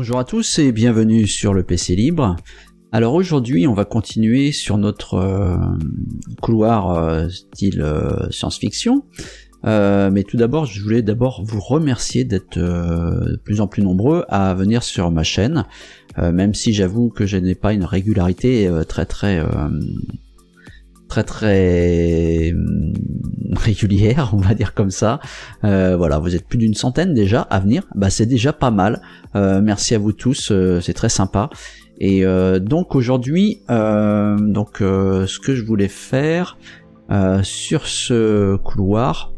Bonjour à tous et bienvenue sur le PC Libre. Alors aujourd'hui on va continuer sur notre couloir style science-fiction. Mais tout d'abord je voulais vous remercier d'être de plus en plus nombreux à venir sur ma chaîne. Même si j'avoue que je n'ai pas une régularité très régulière, on va dire comme ça. Voilà, vous êtes plus d'une centaine déjà à venir, bah c'est déjà pas mal. Merci à vous tous, c'est très sympa. Et donc aujourd'hui, ce que je voulais faire sur ce couloir,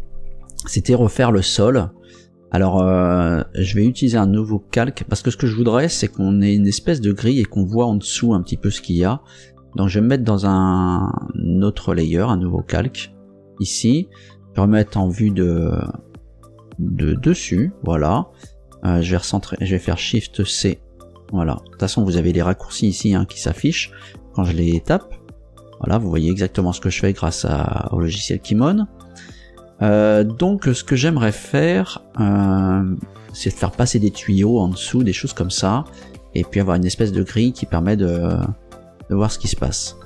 c'était refaire le sol. Alors je vais utiliser un nouveau calque parce que ce que je voudrais, c'est qu'on ait une espèce de grille et qu'on voit en dessous un petit peu ce qu'il y a. Donc je vais me mettre dans un autre layer, un nouveau calque, ici. Je vais remettre en vue de dessus, voilà. Je vais recentrer, je vais faire Shift C, voilà. De toute façon vous avez les raccourcis ici qui s'affichent quand je les tape. Voilà, vous voyez exactement ce que je fais grâce au logiciel Kimon. Donc ce que j'aimerais faire, c'est de faire passer des tuyaux en dessous, des choses comme ça, et puis avoir une espèce de grille qui permet de voir ce qui se passe.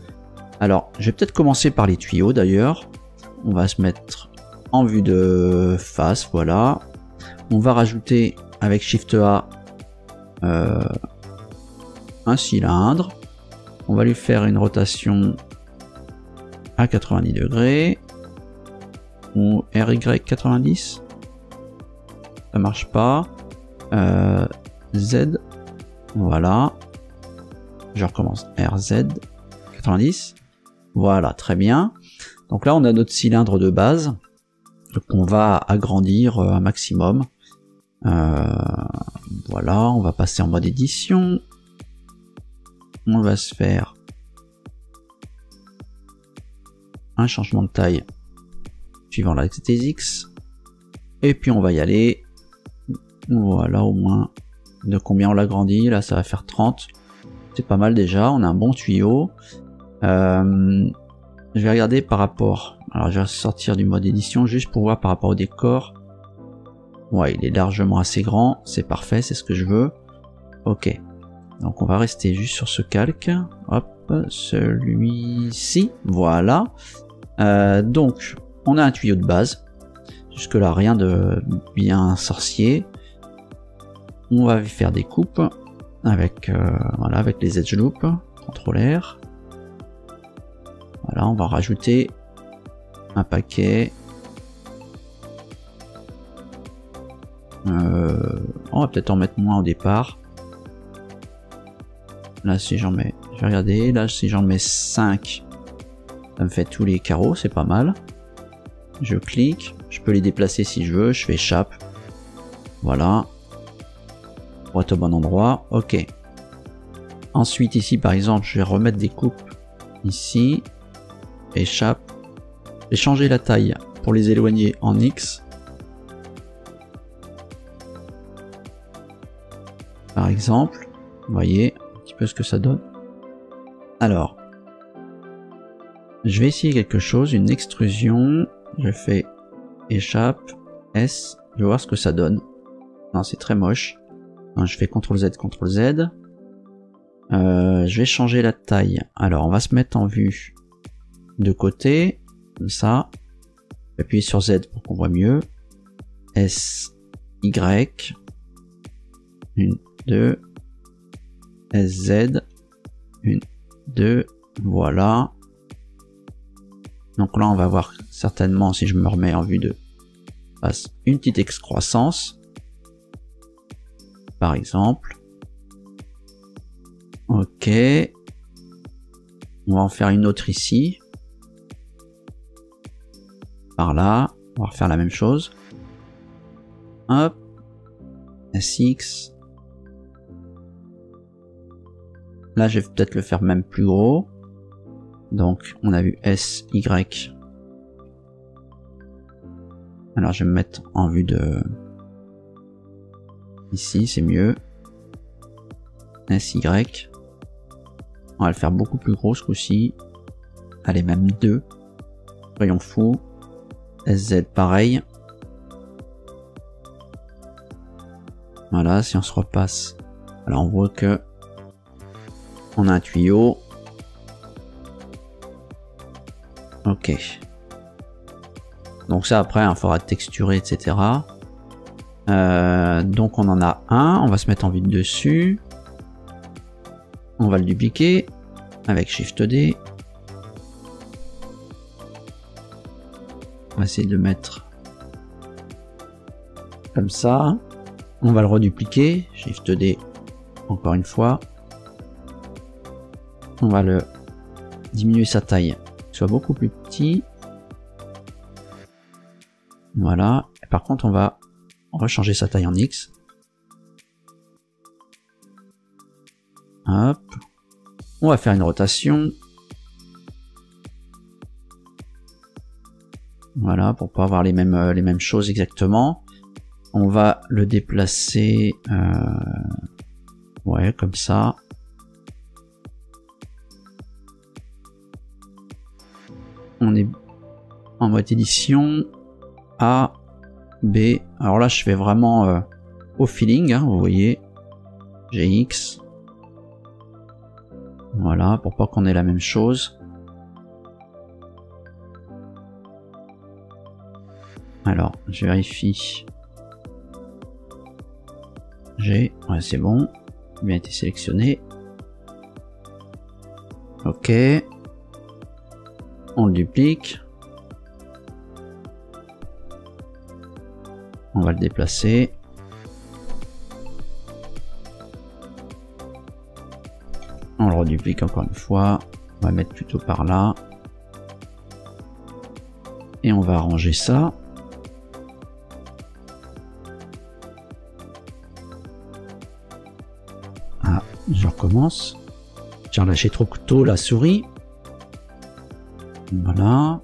Alors je vais peut-être commencer par les tuyaux d'ailleurs. On va se mettre en vue de face, voilà. On va rajouter avec Shift A un cylindre. On va lui faire une rotation à 90 degrés. Ou RY 90. Ça marche pas. Z. Voilà. Je recommence. RZ 90. Voilà, très bien. Donc là, on a notre cylindre de base qu'on va agrandir un maximum. Voilà, on va passer en mode édition. On va se faire un changement de taille suivant l'axe des X. Et puis on va y aller. Voilà, au moins de combien on l'agrandit. Là, ça va faire 30. C'est pas mal déjà, on a un bon tuyau. Je vais regarder par rapport, alors je vais sortir du mode édition juste pour voir par rapport au décor. Ouais, il est largement assez grand, c'est parfait, c'est ce que je veux. Ok, donc on va rester juste sur ce calque. Hop, celui-ci, voilà. Donc on a un tuyau de base. Jusque là rien de bien sorcier. On va faire des coupes avec voilà, avec les edge loops, CTRL R. Voilà, on va rajouter un paquet. On va peut-être en mettre moins au départ. Là, si j'en mets, je vais regarder. Là, si j'en mets 5, ça me fait tous les carreaux, c'est pas mal. Je clique, je peux les déplacer si je veux. Je fais échappe. Voilà. Pour être au bon endroit. Ok. Ensuite, ici, par exemple, je vais remettre des coupes ici. Échappe. Je vais changer la taille pour les éloigner en X. Par exemple, vous voyez un petit peu ce que ça donne. Alors, je vais essayer quelque chose, une extrusion. Je fais échappe, S, je vais voir ce que ça donne. Non, c'est très moche. Non, je fais CTRL Z, CTRL Z. Je vais changer la taille. Alors, on va se mettre en vue de côté, comme ça. Appuyer sur Z pour qu'on voit mieux. S, Y. 1, 2. SZ. 1, 2. Voilà. Donc là, on va voir certainement, si je me remets en vue de face, une petite excroissance. Par exemple. Ok. On va en faire une autre ici. Par là. On va refaire la même chose. Hop. SX. Là, je vais peut-être le faire même plus gros. Donc, on a vu SY. Alors, je vais me mettre en vue de... Ici, c'est mieux. SY. On va le faire beaucoup plus gros ce coup-ci. Allez, même 2. Soyons fous. SZ, pareil. Voilà, si on se repasse Alors on voit que on a un tuyau. Ok. Donc ça après, il faudra texturer, etc. Donc on en a un. On va se mettre en vue de dessus. On va le dupliquer avec Shift D. On va essayer de le mettre comme ça. On va le redupliquer. Shift D encore une fois. On va le diminuer sa taille, soit beaucoup plus petit. Voilà. Et par contre, on va changer sa taille en X. Hop. On va faire une rotation. Voilà, pour pas avoir les mêmes choses exactement. On va le déplacer, ouais, comme ça. On est en mode édition A, B. Alors là, je fais vraiment au feeling, hein, vous voyez. GX. Voilà, pour pas qu'on ait la même chose. Alors, je vérifie. G, ouais, c'est bon. Bien été sélectionné. Ok. On le duplique. On va le déplacer. On le reduplique encore une fois. On va mettre plutôt par là. Et on va arranger ça. Ah, je recommence. J'ai relâché trop tôt la souris. Voilà.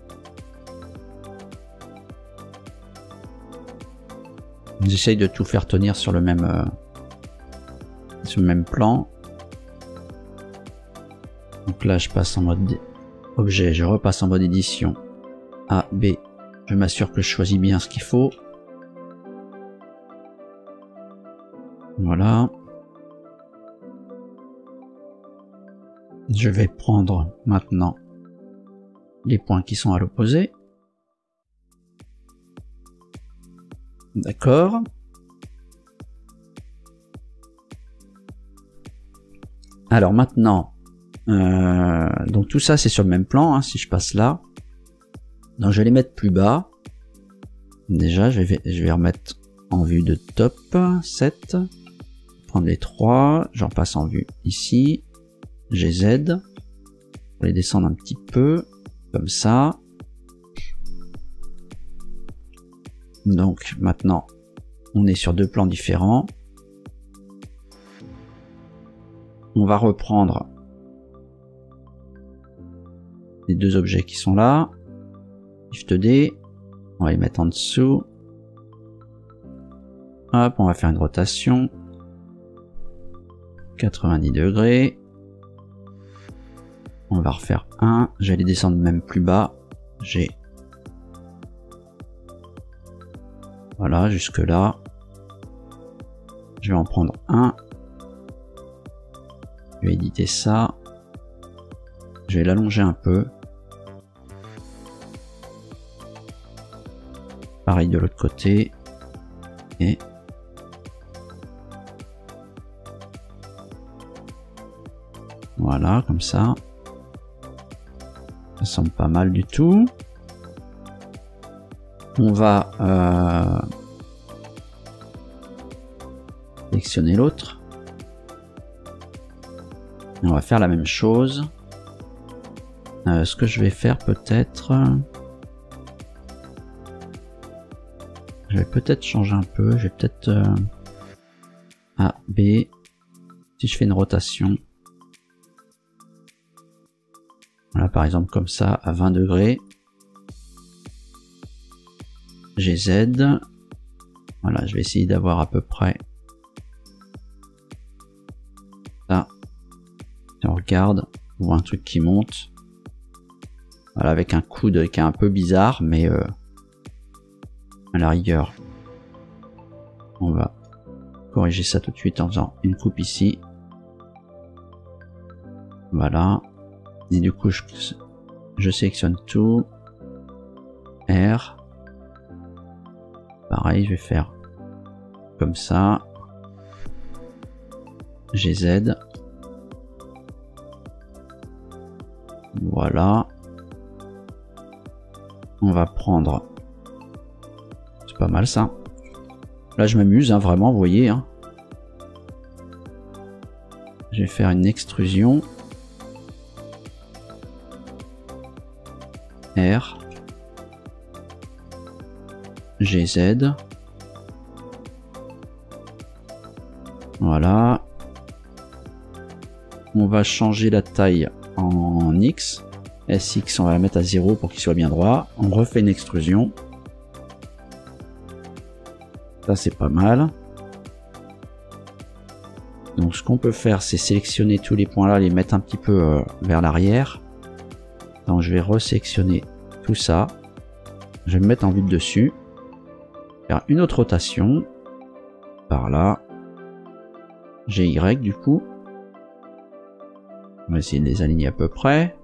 J'essaye de tout faire tenir sur le même plan. Donc là, je passe en mode objet, je repasse en mode édition. A, B. Je m'assure que je choisis bien ce qu'il faut. Voilà. Je vais prendre maintenant les points qui sont à l'opposé. D'accord. Alors maintenant, donc tout ça c'est sur le même plan, hein, si je passe là. Donc je vais les mettre plus bas. Déjà, je vais remettre en vue de top 7. Prendre les 3, j'en passe en vue ici. GZ. Pour les descendre un petit peu, comme ça. Donc maintenant, on est sur deux plans différents. On va reprendre les deux objets qui sont là. Shift D. On va les mettre en dessous. Hop, on va faire une rotation. 90 degrés. On va refaire 1. J'allais descendre même plus bas. G. Voilà, jusque là. Je vais en prendre un. Je vais éditer ça. Je vais l'allonger un peu. Pareil de l'autre côté. Et voilà, comme ça. Ça semble pas mal du tout. On va sélectionner l'autre. On va faire la même chose. Ce que je vais faire peut-être... je vais peut-être changer un peu. Je vais peut-être... A, B. Si je fais une rotation. Voilà, par exemple comme ça, à 20 degrés. GZ. Voilà, je vais essayer d'avoir à peu près ça. Si on regarde, on voit un truc qui monte. Voilà, avec un coude qui est un peu bizarre, mais à la rigueur, on va corriger ça tout de suite en faisant une coupe ici. Voilà. Et du coup, je sélectionne tout. R. Pareil, je vais faire comme ça. GZ. Voilà. On va prendre... C'est pas mal ça. Là, je m'amuse, hein, vraiment, vous voyez. Hein. Je vais faire une extrusion. R. GZ. Voilà. On va changer la taille en X. SX, on va la mettre à 0 pour qu'il soit bien droit. On refait une extrusion. Ça, c'est pas mal. Donc, ce qu'on peut faire, c'est sélectionner tous les points là, les mettre un petit peu vers l'arrière. Donc, je vais resélectionner tout ça. Je vais me mettre en vue de dessus. Faire une autre rotation. Par là. GY, du coup. On va essayer de les aligner à peu près.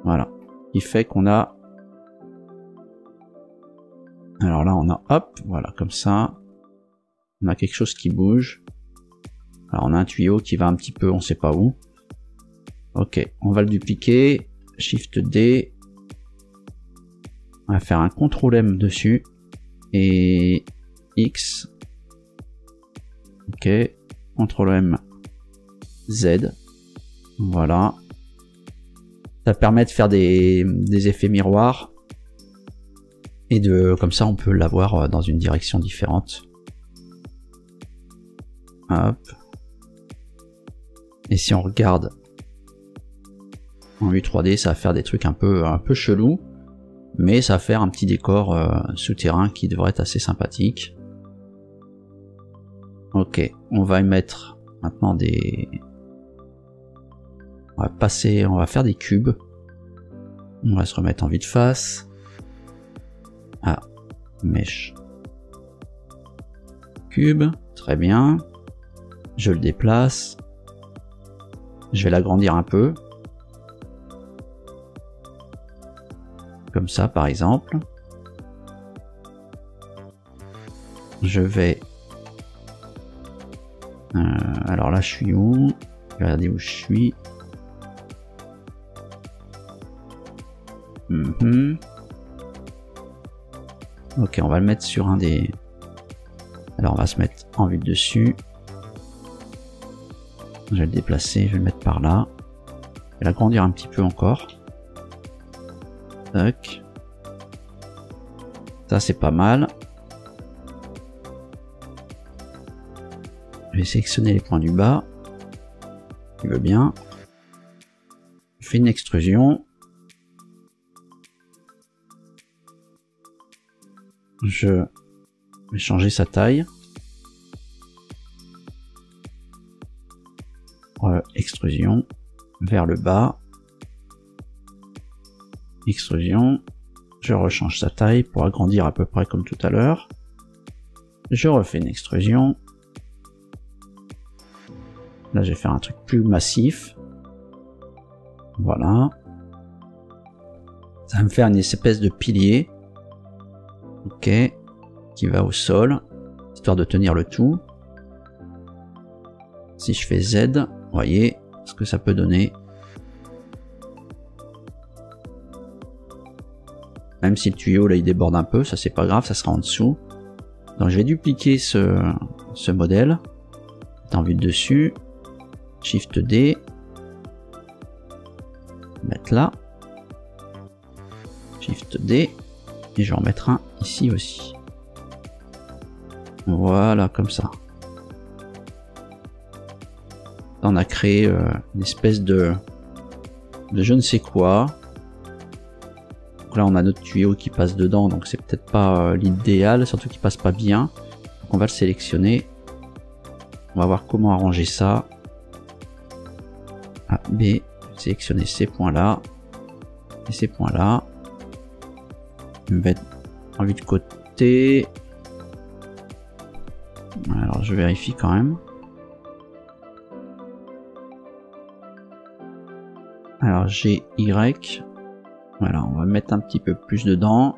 Voilà. Il fait qu'on a... Alors là, on a, hop, voilà, comme ça. On a quelque chose qui bouge. Alors, on a un tuyau qui va un petit peu, on sait pas où. Ok, on va le dupliquer. Shift D. On va faire un CTRL M dessus. Et X. Ok. CTRL M. Z. Voilà. Ça permet de faire des effets miroirs. Et de, comme ça, on peut l'avoir dans une direction différente. Hop. Et si on regarde en vue 3D, ça va faire des trucs un peu chelous. Mais ça va faire un petit décor souterrain qui devrait être assez sympathique. Ok, on va y mettre maintenant des... On va faire des cubes. On va se remettre en vue de face. Ah, mèche. Cube, très bien. Je le déplace. Je vais l'agrandir un peu. Comme ça, par exemple. Je vais... alors là, je suis où? Regardez où je suis. Ok, on va le mettre sur un des... Alors on va se mettre en vue de dessus. Je vais le déplacer, je vais le mettre par là. Je vais l'agrandir un petit peu encore. Tac. Ça c'est pas mal. Je vais sélectionner les points du bas. Il veut bien. Je fais une extrusion. Je vais changer sa taille. Extrusion vers le bas. Extrusion. Je rechange sa taille pour agrandir à peu près comme tout à l'heure. Je refais une extrusion. Là, je vais faire un truc plus massif. Voilà. Ça va me faire une espèce de pilier. Ok. Qui va au sol. Histoire de tenir le tout. Si je fais Z, vous voyez ce que ça peut donner. Même si le tuyau là il déborde un peu, ça c'est pas grave, ça sera en dessous. Donc je vais dupliquer ce modèle. En vue de dessus. Shift D. Mettre là. Shift D. Et je vais en mettre un ici aussi. Voilà, comme ça. On a créé une espèce de je ne sais quoi. Donc là on a notre tuyau qui passe dedans, donc c'est peut-être pas l'idéal, surtout qu'il passe pas bien. Donc on va le sélectionner. On va voir comment arranger ça. A, B, sélectionner ces points là et ces points là. Je vais mettre en vue de côté. Alors Alors je vérifie quand même. Alors G, Y. Voilà, on va mettre un petit peu plus dedans.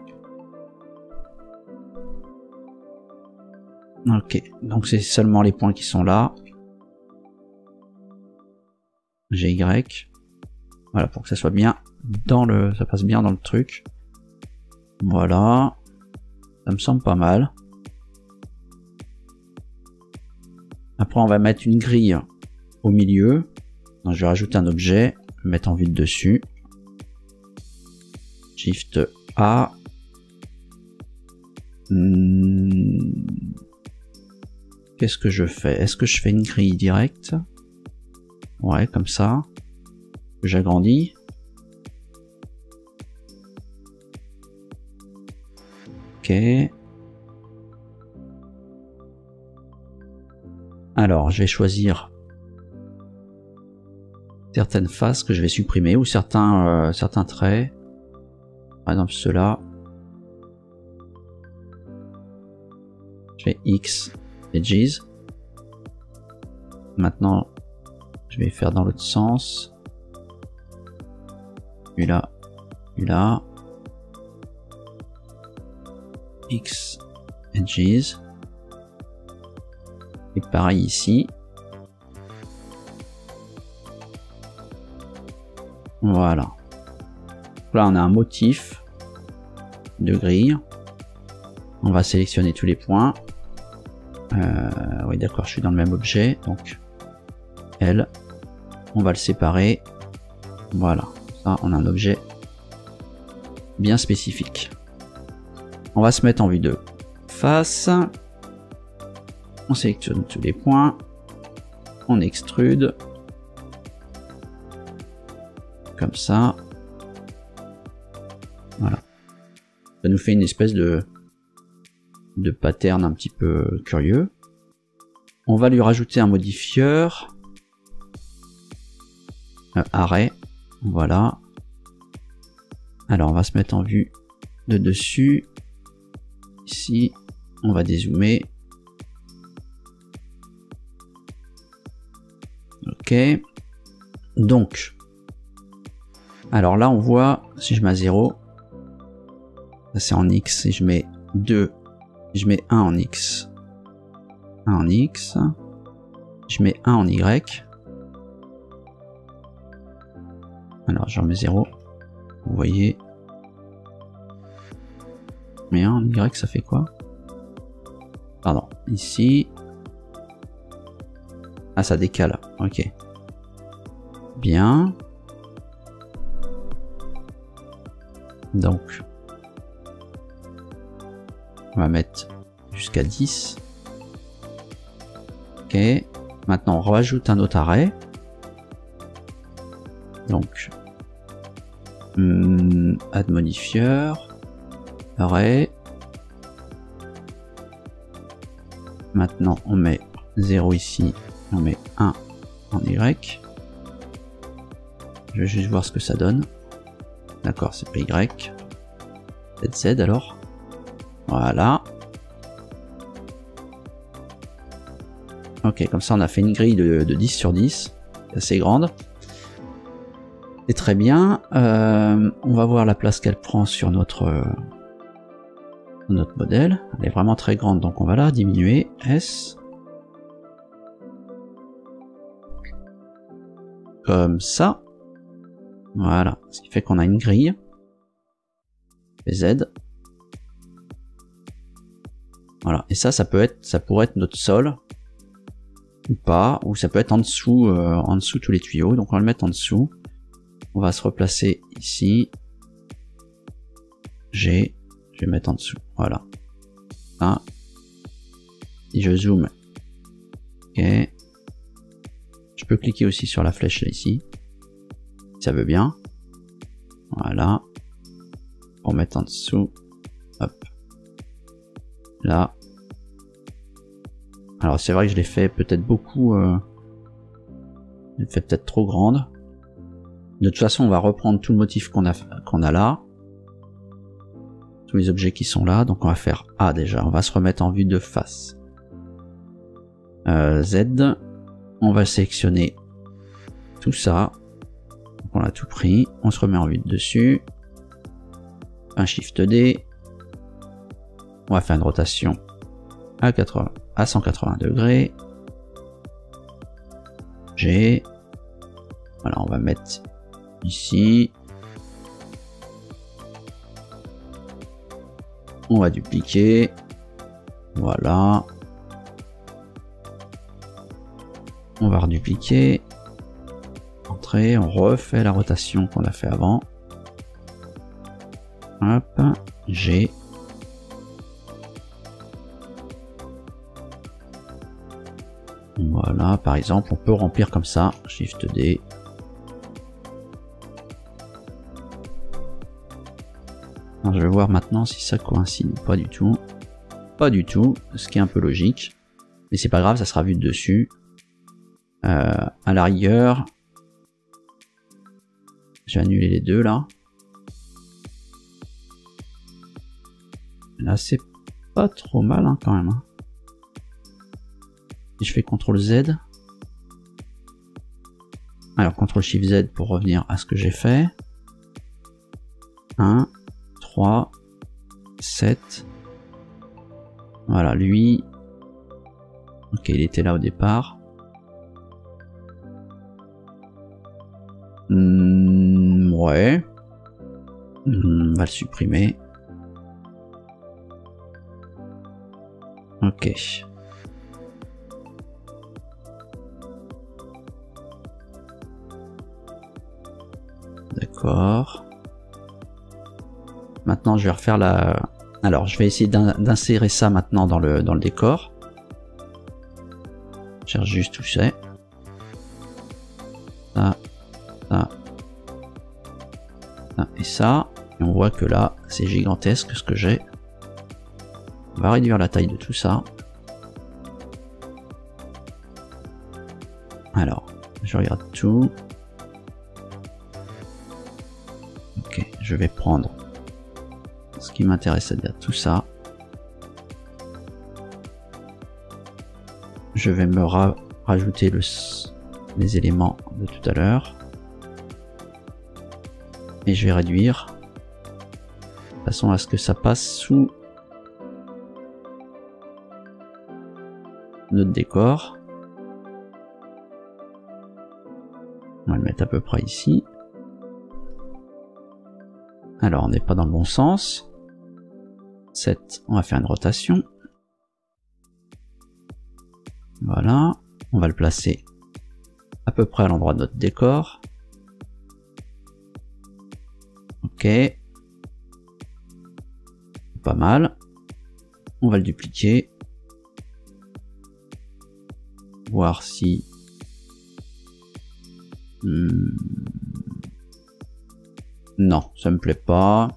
Ok, donc c'est seulement les points qui sont là. G, Y. Voilà, pour que ça soit bien dans le... ça passe bien dans le truc. Voilà. Ça me semble pas mal. Après, on va mettre une grille au milieu. Donc, je vais rajouter un objet, mettre en vide dessus. Shift A. Qu'est-ce que je fais? Est-ce que je fais une grille directe? Ouais, comme ça. J'agrandis. Ok. Alors, je vais choisir certaines faces que je vais supprimer ou certains traits. Par exemple, ceux-là. Je fais X Edges. Maintenant, je vais faire dans l'autre sens. Celui-là, celui-là. X Edges. Et pareil ici. Voilà. Là, on a un motif de grille. On va sélectionner tous les points. Oui, d'accord, je suis dans le même objet. Donc, L. On va le séparer. Voilà. Ça, on a un objet bien spécifique. On va se mettre en vue de face. On sélectionne tous les points. On extrude. Comme ça. Voilà. Ça nous fait une espèce de pattern un petit peu curieux. On va lui rajouter un modifieur. Arrêt. Voilà. Alors on va se mettre en vue de dessus. Ici, on va dézoomer. Ok. Donc, alors là on voit, si je mets à 0, ça c'est en X, si je mets 2, je mets 1 en X, 1 en X, je mets 1 en Y, alors je remets 0, vous voyez, mais 1 en Y ça fait quoi? Pardon, ici, ah ça décale, ok, bien, donc on va mettre jusqu'à 10. Ok. Maintenant, on rajoute un autre arrêt. Donc, add modifieur, arrêt. Maintenant, on met 0 ici. On met 1 en Y. Je vais juste voir ce que ça donne. D'accord, c'est pas Y. C'est Z alors. Voilà. Ok, comme ça on a fait une grille de 10 sur 10. Assez grande. C'est très bien. On va voir la place qu'elle prend sur notre modèle. Elle est vraiment très grande, donc on va la diminuer. S. Comme ça. Voilà. Ce qui fait qu'on a une grille. Et Z. Voilà, et ça pourrait être notre sol, ou pas, ou ça peut être en dessous tous les tuyaux, donc on va le mettre en dessous. On va se replacer ici. G, je vais mettre en dessous, voilà. Ça. Si je zoome, ok. Je peux cliquer aussi sur la flèche là, ici, si ça veut bien. Voilà. Pour mettre en dessous, hop. Là. Alors c'est vrai que je l'ai fait peut-être beaucoup. Je l'ai fait peut-être trop grande. De toute façon, on va reprendre tout le motif qu'on a là. Tous les objets qui sont là. Donc on va faire A déjà. On va se remettre en vue de face. Z. On va sélectionner tout ça. On a tout pris. On se remet en vue de dessus. Un Shift D. On va faire une rotation à 180 degrés. G. Voilà, on va mettre ici. On va dupliquer. Voilà. On va redupliquer. Entrer, on refait la rotation qu'on a fait avant. Hop, G. Voilà, par exemple, on peut remplir comme ça. Shift D. Alors, je vais voir maintenant si ça coïncide ou pas du tout. Pas du tout, ce qui est un peu logique. Mais c'est pas grave, ça sera vu de dessus. À la rigueur, je vais annuler les deux là. Là, c'est pas trop mal hein, quand même. Hein. Si je fais CTRL Z. Alors, CTRL SHIFT Z pour revenir à ce que j'ai fait. 1, 3, 7. Voilà, lui. Ok, il était là au départ. Ouais. On va le supprimer. Ok. D'accord. Maintenant, je vais refaire la... Alors, je vais essayer d'insérer ça maintenant dans le décor. Je cherche juste où c'est. Ça, ça, ça et ça. Et on voit que là, c'est gigantesque ce que j'ai. On va réduire la taille de tout ça. Alors, je regarde tout. Ok, je vais prendre ce qui m'intéresse, c'est-à-dire tout ça. Je vais me rajouter les éléments de tout à l'heure. Et je vais réduire de façon à ce que ça passe sous notre décor. On va le mettre à peu près ici. Alors on n'est pas dans le bon sens. 7, on va faire une rotation. Voilà, on va le placer à peu près à l'endroit de notre décor. Ok. Pas mal. On va le dupliquer. Voir si... Non, ça me plaît pas.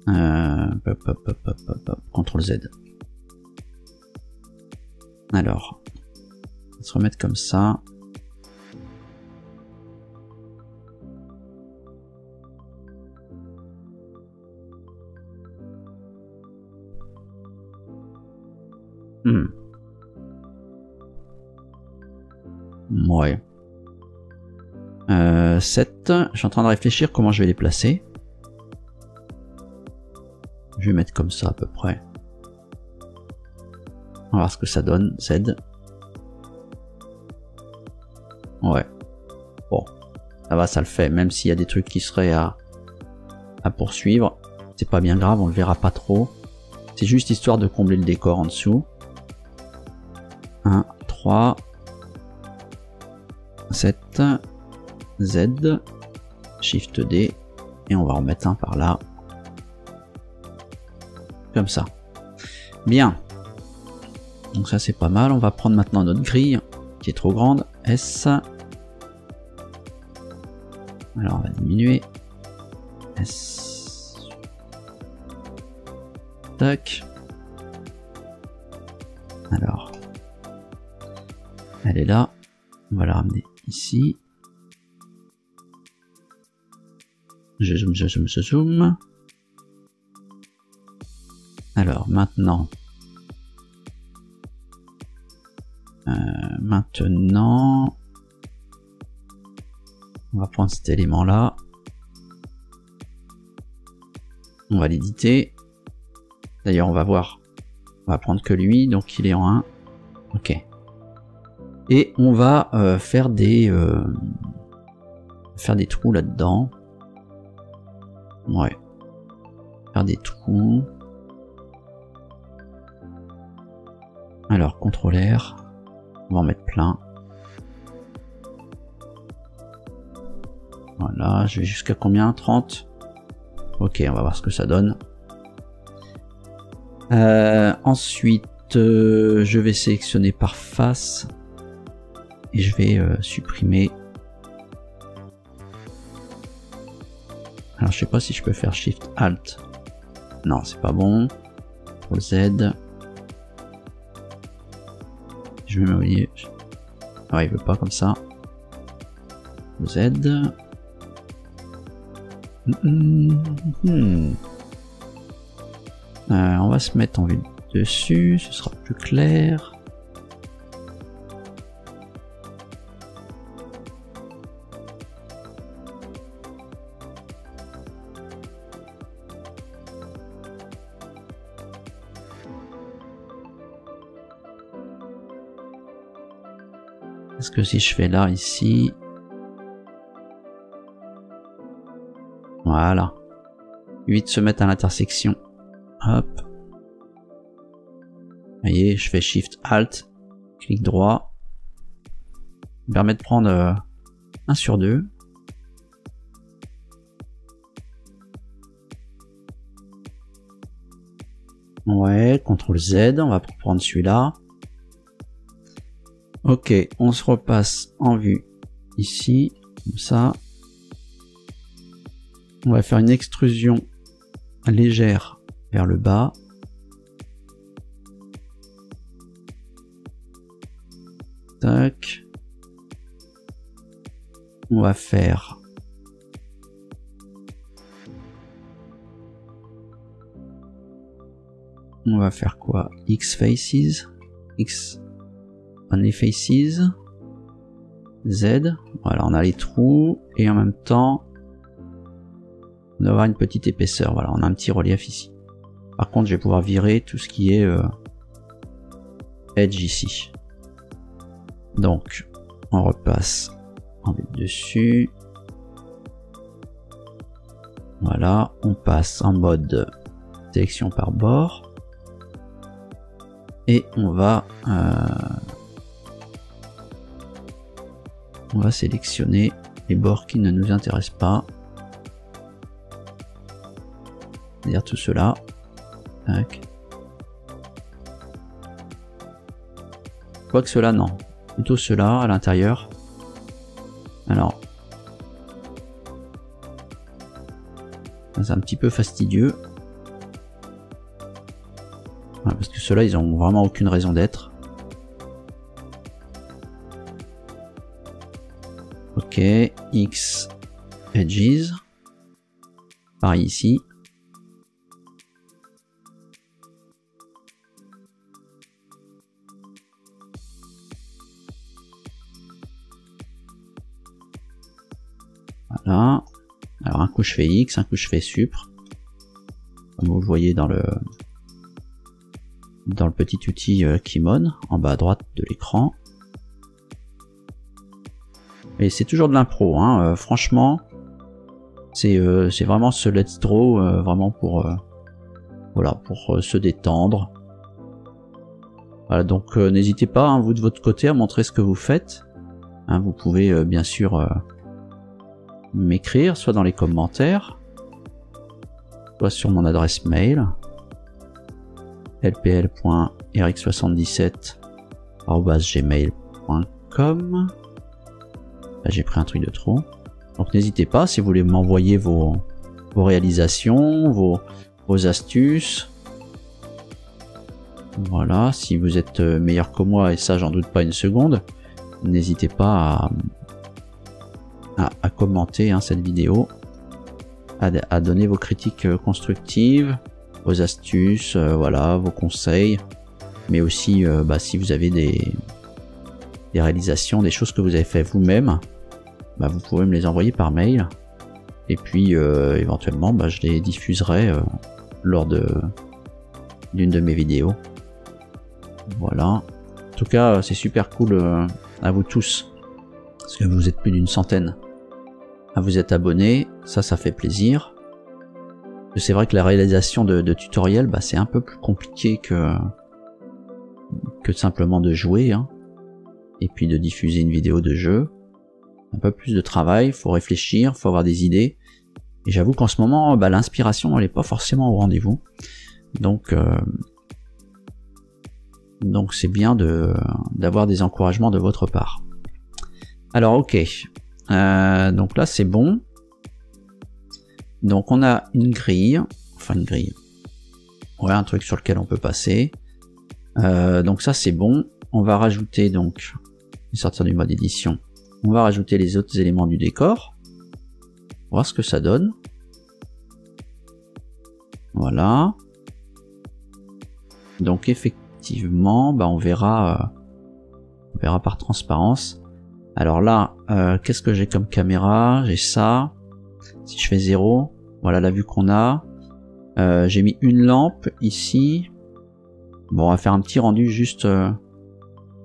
CTRL Z. Alors, on va se remettre comme ça. Ouais. 7. Je suis en train de réfléchir comment je vais les placer. Je vais mettre comme ça à peu près. On va voir ce que ça donne. Z. Ouais. Bon. Ça va, ça le fait. Même s'il y a des trucs qui seraient à poursuivre. C'est pas bien grave, on le verra pas trop. C'est juste histoire de combler le décor en dessous. 1, 3, 7, Z, Shift D, et on va en mettre un par là. Comme ça. Bien. Donc ça c'est pas mal. On va prendre maintenant notre grille, qui est trop grande. S. Alors on va diminuer. S. Tac. Alors. Elle est là. On va la ramener ici. Je zoome. Alors maintenant, Maintenant, on va prendre cet élément là. On va l'éditer. D'ailleurs, on va voir. On va prendre que lui, donc il est en 1. Ok. Et on va faire des trous là-dedans. Ouais. Faire des trous. Alors, contrôleur. On va en mettre plein. Voilà, je vais jusqu'à combien? 30. Ok, on va voir ce que ça donne. Ensuite, je vais sélectionner par face. Et je vais supprimer. Alors, je sais pas si je peux faire Shift Alt. Non, c'est pas bon. Ctrl Z. Je vais m'envoyer. Ah, il veut pas comme ça. Z. On va se mettre en vue dessus, ce sera plus clair. Est-ce que si je fais là, ici... Voilà. 8 se mettre à l'intersection. Hop. Vous voyez, je fais Shift Alt, clic droit. Ça me permet de prendre 1 sur 2. Ouais, CTRL Z, on va prendre celui-là. Ok, on se repasse en vue ici, comme ça. On va faire une extrusion légère vers le bas. Tac. On va faire quoi? X faces, X only faces, Z. Voilà, on a les trous et en même temps on va avoir une petite épaisseur. Voilà, on a un petit relief ici. Par contre, je vais pouvoir virer tout ce qui est edge ici. Donc, on repasse en vue dessus. Voilà, on passe en mode sélection par bord. Et on va sélectionner les bords qui ne nous intéressent pas. C'est-à-dire tout cela. Tac. Quoique cela, non. Plutôt cela à l'intérieur. Alors. C'est un petit peu fastidieux. Voilà, parce que ceux-là, ils ont vraiment aucune raison d'être. Ok. X edges. Pareil ici. Voilà. Alors un coup je fais X, un coup je fais Supr. Comme vous le voyez dans le petit outil Keymonde en bas à droite de l'écran. Et c'est toujours de l'impro, hein. Franchement, c'est vraiment ce let's draw vraiment pour voilà, pour se détendre. Voilà, donc n'hésitez pas, hein, vous de votre côté, à montrer ce que vous faites. Hein, vous pouvez bien sûr m'écrire, soit dans les commentaires, soit sur mon adresse mail lpl.eric77@gmail.com. J'ai pris un truc de trop. Donc n'hésitez pas, si vous voulez m'envoyer vos réalisations, vos astuces. Voilà, si vous êtes meilleur que moi, et ça j'en doute pas une seconde, n'hésitez pas à commenter hein, cette vidéo, à donner vos critiques constructives, vos astuces, voilà, vos conseils, mais aussi si vous avez des réalisations, des choses que vous avez fait vous-même, bah, vous pouvez me les envoyer par mail. Et puis éventuellement bah, je les diffuserai lors d'une de mes vidéos. Voilà. En tout cas c'est super cool à vous tous. Parce que vous êtes plus d'une centaine à vous être abonnés. Ça fait plaisir. C'est vrai que la réalisation de tutoriels, bah, c'est un peu plus compliqué que simplement de jouer. Hein. Et puis de diffuser une vidéo de jeu. Un peu plus de travail, faut réfléchir, faut avoir des idées. Et j'avoue qu'en ce moment, bah, l'inspiration elle est pas forcément au rendez-vous. Donc c'est bien d'avoir des encouragements de votre part. Alors ok, donc là c'est bon. Donc on a une grille, enfin une grille. Ouais, un truc sur lequel on peut passer. Donc ça c'est bon. On va rajouter donc, sortir du mode édition. On va rajouter les autres éléments du décor. Voir ce que ça donne. Voilà. Donc effectivement, bah on verra par transparence. Alors là, qu'est-ce que j'ai comme caméra? J'ai ça. Si je fais 0, voilà la vue qu'on a. J'ai mis une lampe ici. Bon, on va faire un petit rendu juste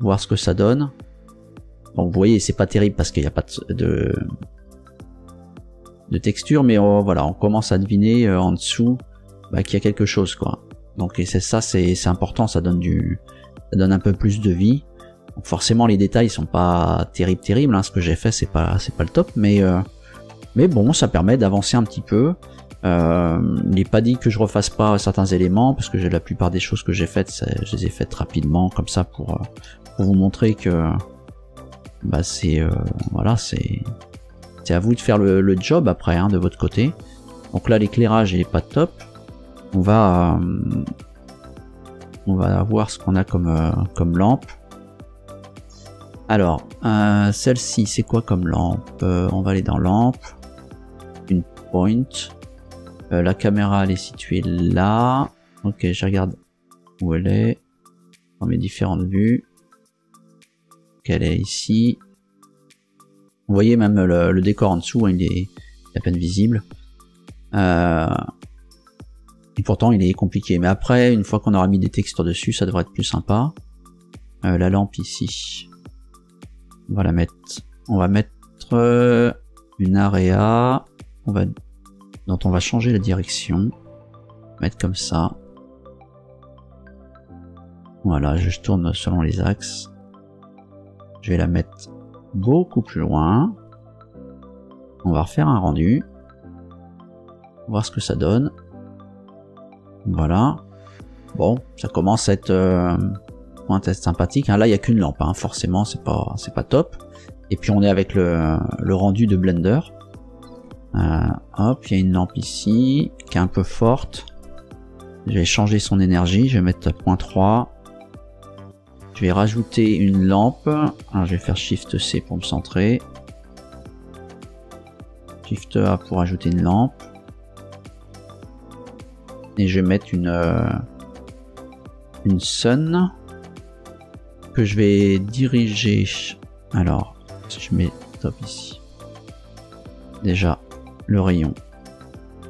voir ce que ça donne. Bon, vous voyez, c'est pas terrible parce qu'il n'y a pas de texture, mais voilà, on commence à deviner en dessous bah, qu'il y a quelque chose, quoi. Donc c'est important, ça donne un peu plus de vie. Donc forcément, les détails sont pas terribles. Hein, ce que j'ai fait, c'est pas le top, mais bon, ça permet d'avancer un petit peu. Il n'est pas dit que je refasse pas certains éléments parce que la plupart des choses que j'ai faites, je les ai faites rapidement, comme ça pour vous montrer que bah voilà, c'est à vous de faire le job après hein, de votre côté. Donc là l'éclairage il est pas top. On va voir ce qu'on a comme lampe. Alors celle-ci c'est quoi comme lampe? On va aller dans lampe, une point. La caméra elle est située là. Ok, je regarde où elle est dans mes différentes vues. Elle est ici. Vous voyez même le décor en dessous, hein, il est à peine visible. Et pourtant il est compliqué. Mais après, une fois qu'on aura mis des textures dessus, ça devrait être plus sympa. La lampe ici. On va la mettre. On va mettre une area. Dont on va changer la direction. Mettre comme ça. Voilà, je tourne selon les axes. Je vais la mettre beaucoup plus loin. On va refaire un rendu. Voir ce que ça donne. Voilà. Bon, ça commence à être un test sympathique. Hein. Là, il n'y a qu'une lampe. Hein. Forcément, c'est pas top. Et puis, on est avec le rendu de Blender. Hop, il y a une lampe ici qui est un peu forte. Je vais changer son énergie. Je vais mettre 0.3. Je vais rajouter une lampe. Alors, je vais faire Shift C pour me centrer. Shift A pour ajouter une lampe. Et je vais mettre une sun que je vais diriger. Alors, si je mets top ici. Déjà, le rayon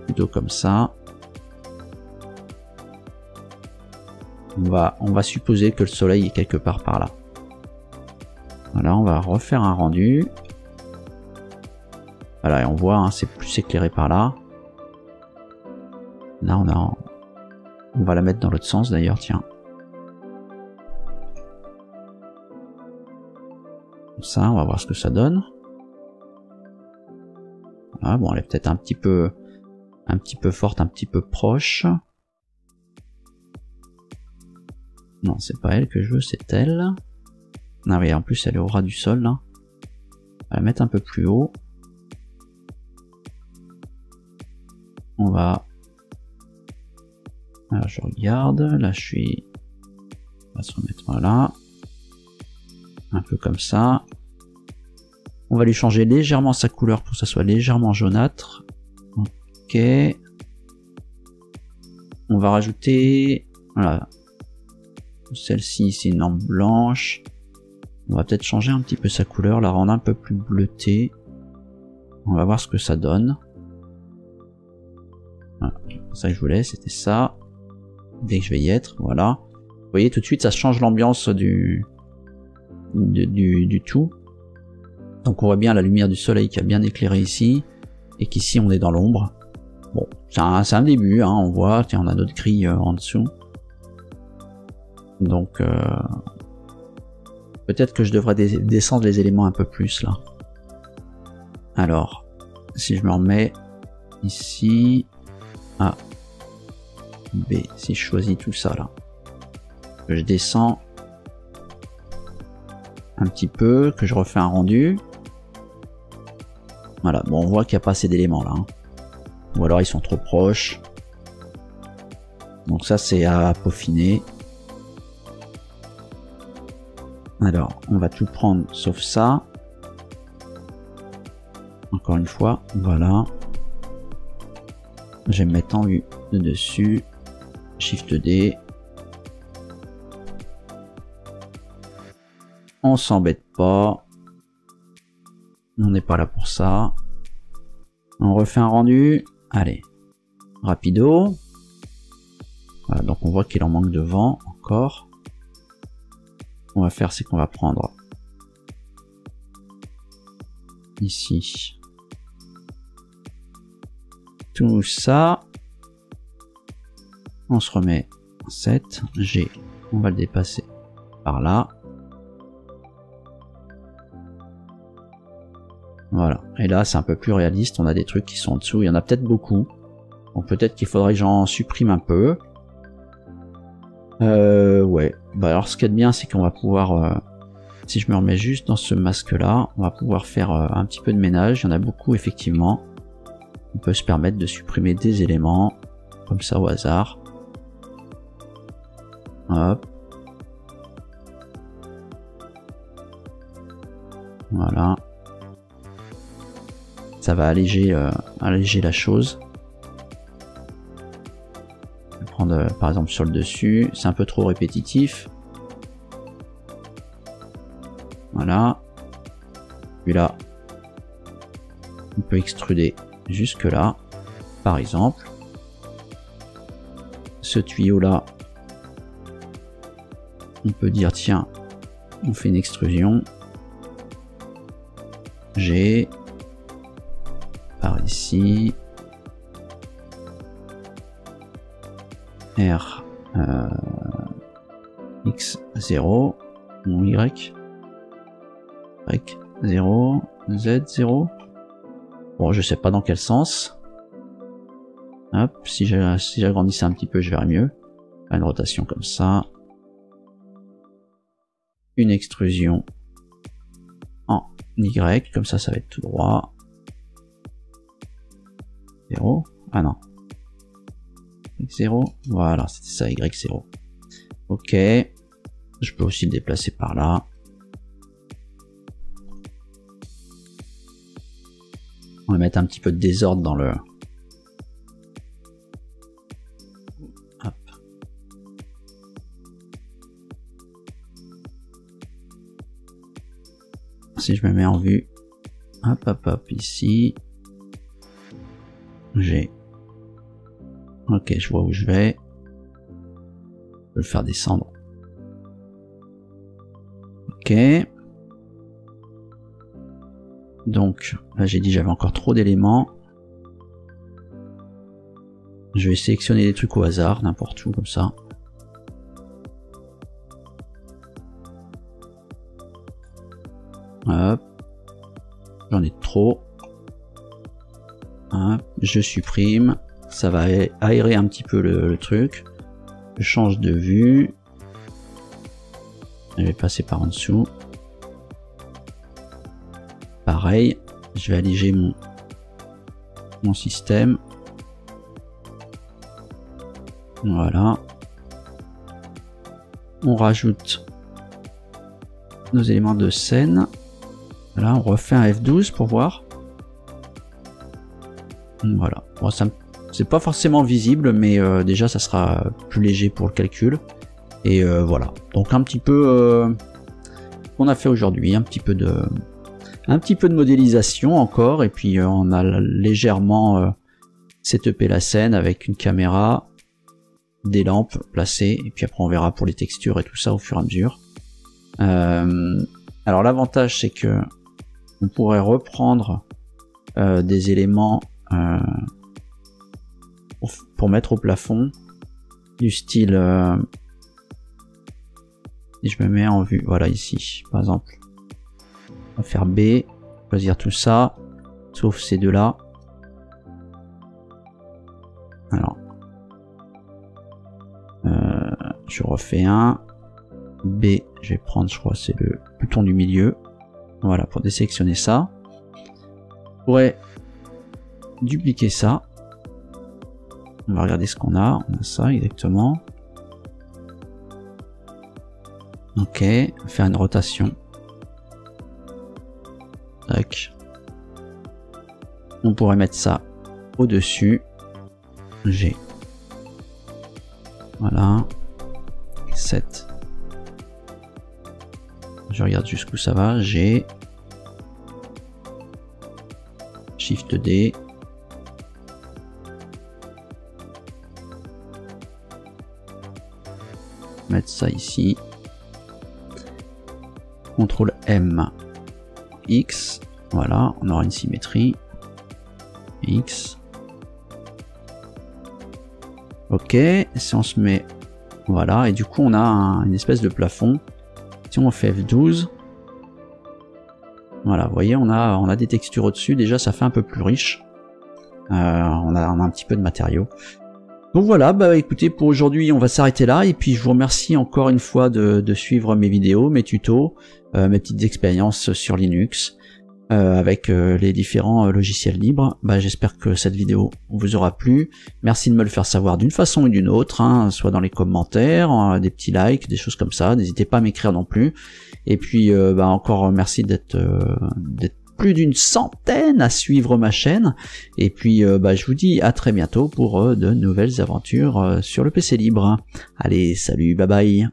plutôt comme ça. On va supposer que le soleil est quelque part par là. Voilà, on va refaire un rendu. Voilà, et on voit, hein, c'est plus éclairé par là. Là, on va la mettre dans l'autre sens d'ailleurs, tiens. Comme ça, on va voir ce que ça donne. Voilà, bon, elle est peut-être un petit peu forte, un petit peu proche. Non, c'est pas elle que je veux, c'est elle. Ah oui, en plus elle est au ras du sol là. On va la mettre un peu plus haut. On va... Alors je regarde, là je suis... On va se remettre voilà. Un peu comme ça. On va lui changer légèrement sa couleur pour que ça soit légèrement jaunâtre. Ok. On va rajouter... Voilà. Celle-ci, c'est une lampe blanche. On va peut-être changer un petit peu sa couleur, la rendre un peu plus bleutée. On va voir ce que ça donne. Voilà, c'est ça que je voulais, c'était ça. Dès que je vais y être, voilà. Vous voyez, tout de suite, ça change l'ambiance du tout. Donc on voit bien la lumière du soleil qui a bien éclairé ici. Et qu'ici, on est dans l'ombre. Bon, c'est un début, hein, on voit. Tiens, on a notre grille en dessous. Donc, peut-être que je devrais descendre les éléments un peu plus, là. Alors, si je me remets ici... A, B, si je choisis tout ça, là. Je descends un petit peu, que je refais un rendu. Voilà, bon, on voit qu'il n'y a pas assez d'éléments, là. Hein. Ou alors, ils sont trop proches. Donc ça, c'est à peaufiner. Alors, on va tout prendre sauf ça. Encore une fois, voilà. Je vais me mettre en vue de dessus. Shift D. On s'embête pas. On n'est pas là pour ça. On refait un rendu. Allez. Rapido. Voilà, donc on voit qu'il en manque de vent encore. Ce qu'on va faire, c'est qu'on va prendre ici tout ça. On se remet en 7. G, on va le dépasser par là. Voilà. Et là, c'est un peu plus réaliste. On a des trucs qui sont en dessous. Il y en a peut-être beaucoup. Donc peut-être qu'il faudrait que j'en supprime un peu. Ouais. Bah alors, ce qu'il y a de bien, c'est qu'on va pouvoir... si je me remets juste dans ce masque-là, on va pouvoir faire un petit peu de ménage. Il y en a beaucoup, effectivement. On peut se permettre de supprimer des éléments, comme ça au hasard. Hop. Voilà. Ça va alléger la chose. Je vais prendre par exemple sur le dessus. C'est un peu trop répétitif. Voilà. Puis là, on peut extruder jusque là, par exemple. Ce tuyau là, on peut dire tiens, on fait une extrusion. G par ici. R X0 ou Y. Y0, Z0. Bon, je sais pas dans quel sens. Hop, si j'agrandissais un petit peu, je verrais mieux. Une rotation comme ça. Une extrusion en Y, comme ça, ça va être tout droit. 0. Ah non. X0. Voilà, c'était ça, Y0. Ok. Je peux aussi le déplacer par là. On va mettre un petit peu de désordre dans le... Hop. Si je me mets en vue, hop, hop, hop, ici, j'ai... Ok, je vois où je vais. Je peux le faire descendre. Ok. Donc, là j'ai dit j'avais encore trop d'éléments. Je vais sélectionner des trucs au hasard, n'importe où, comme ça. Hop. J'en ai trop. Hop. Je supprime. Ça va aérer un petit peu le truc. Je change de vue. Je vais passer par en dessous. Pareil, je vais alléger mon système. Voilà. On rajoute nos éléments de scène. Là, on refait un F12 pour voir. Voilà. Bon, c'est pas forcément visible, mais déjà, ça sera plus léger pour le calcul. Et voilà. Donc un petit peu qu'on a fait aujourd'hui, un petit peu de modélisation encore, et puis on a légèrement setupé la scène avec une caméra, des lampes placées, et puis après on verra pour les textures et tout ça au fur et à mesure. Alors l'avantage c'est que on pourrait reprendre des éléments pour mettre au plafond, du style si je me mets en vue, voilà ici par exemple, on va faire B, choisir tout ça sauf ces deux là. Alors je refais un B, je vais prendre, je crois c'est le bouton du milieu, voilà, pour désélectionner ça. Je pourrais dupliquer ça, on va regarder ce qu'on a, on a ça exactement. Ok, faire une rotation. Tac. On pourrait mettre ça au-dessus. G. Voilà. 7. Je regarde jusqu'où ça va. G. Shift D. Mettre ça ici. CTRL M. X. Voilà, on aura une symétrie. X. Ok, si on se met, voilà, et du coup on a une espèce de plafond. Si on fait F12, voilà, vous voyez, on a des textures au-dessus, déjà ça fait un peu plus riche. On a un petit peu de matériaux. Donc voilà, bah écoutez, pour aujourd'hui on va s'arrêter là, et puis je vous remercie encore une fois de suivre mes vidéos, mes tutos, mes petites expériences sur Linux. Avec les différents logiciels libres. Bah, j'espère que cette vidéo vous aura plu. Merci de me le faire savoir d'une façon ou d'une autre, hein, soit dans les commentaires, des petits likes, des choses comme ça. N'hésitez pas à m'écrire non plus. Et puis bah, encore merci d'être plus d'une centaine à suivre ma chaîne. Et puis bah, je vous dis à très bientôt pour de nouvelles aventures sur le PC libre. Allez, salut, bye bye.